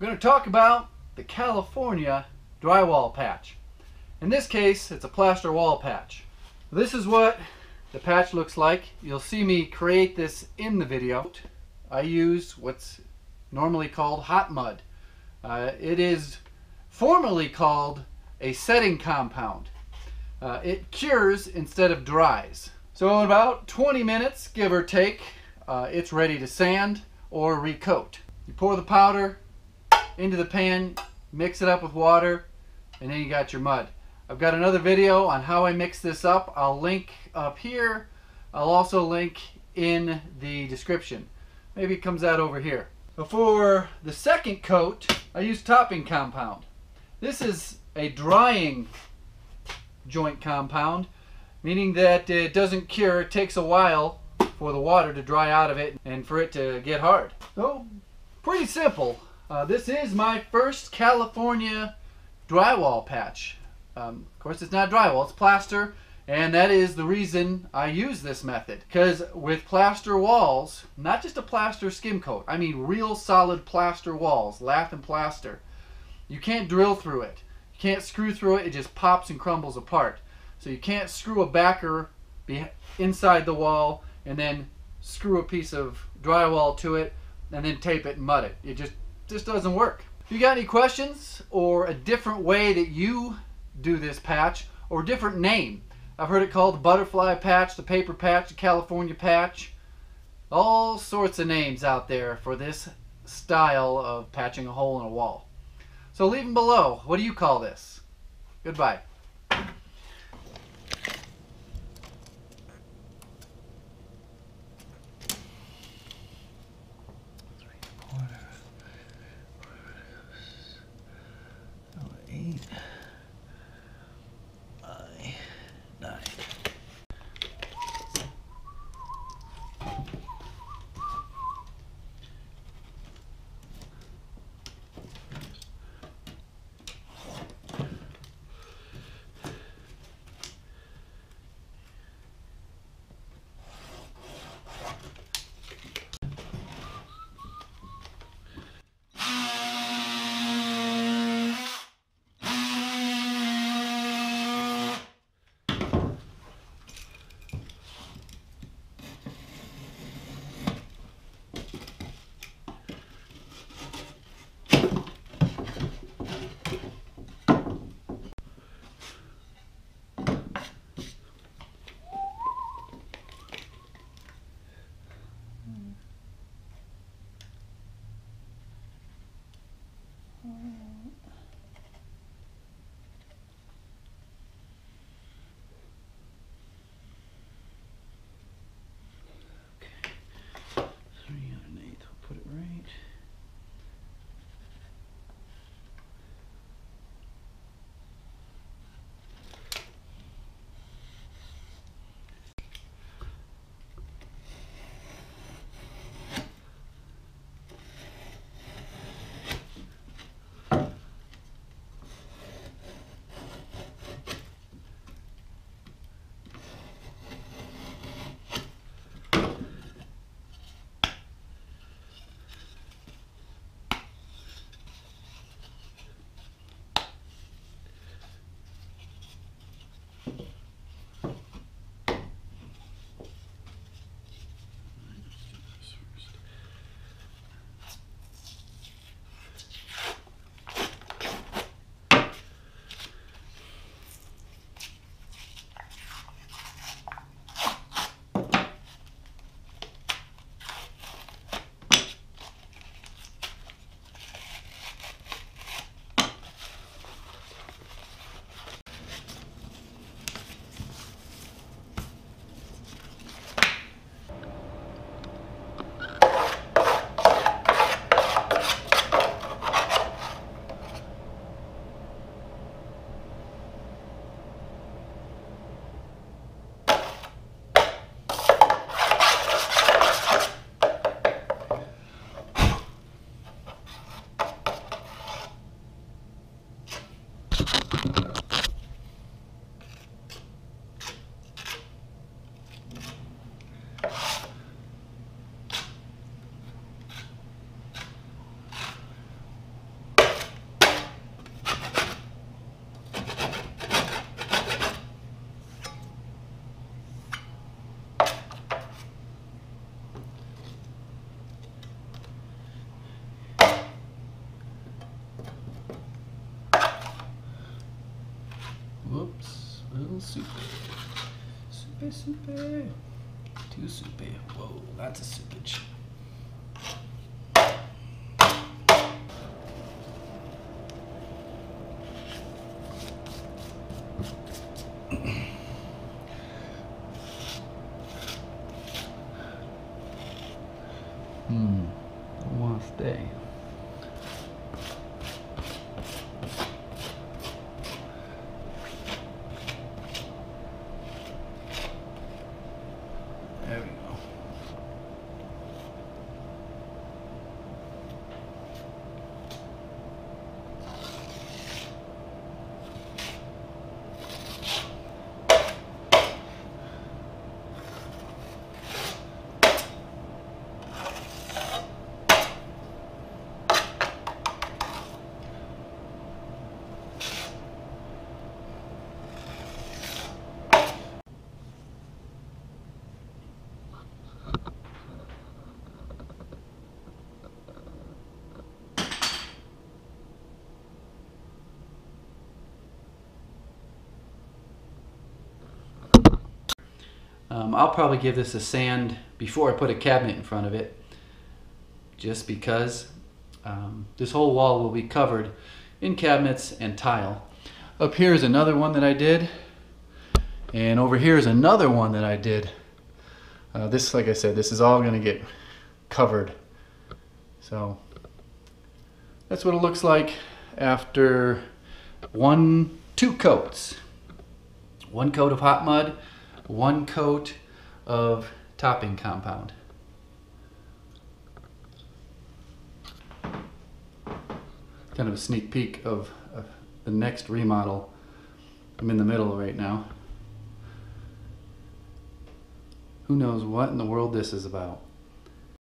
We're going to talk about the California drywall patch. In this case, it's a plaster wall patch. This is what the patch looks like. You'll see me create this in the video. I use what's normally called hot mud. It is formerly called a setting compound. It cures instead of dries. So in about 20 minutes, give or take, it's ready to sand or recoat. You pour the powder into the pan, mix it up with water, and then you got your mud. I've got another video on how I mix this up. I'll link up here. I'll also link in the description. Maybe it comes out over here. For the second coat, I use topping compound. This is a drying joint compound, meaning that it doesn't cure. It takes a while for the water to dry out of it and for it to get hard. So, pretty simple. This is my first California drywall patch. Of course, it's not drywall, it's plaster, and that is the reason I use this method. Because with plaster walls, not just a plaster skim coat, I mean real solid plaster walls, lath and plaster, you can't drill through it. You can't screw through it, it just pops and crumbles apart. So you can't screw a backer inside the wall and then screw a piece of drywall to it and then tape it and mud it. It just doesn't work. If you got any questions or a different way that you do this patch or a different name, I've heard it called the butterfly patch, the paper patch, the California patch, all sorts of names out there for this style of patching a hole in a wall. So leave them below. What do you call this? Goodbye. Soupy, soupy. Too soupy. Whoa, that's a soupage. Don't want to stay. There we go. I'll probably give this a sand before I put a cabinet in front of it, just because this whole wall will be covered in cabinets and tile. Up here is another one that I did, and over here is another one that I did. This, like I said, this is all going to get covered. So that's what it looks like after two coats. One coat of hot mud, one coat of topping compound. Kind of a sneak peek of the next remodel. I'm in the middle right now. Who knows what in the world this is about.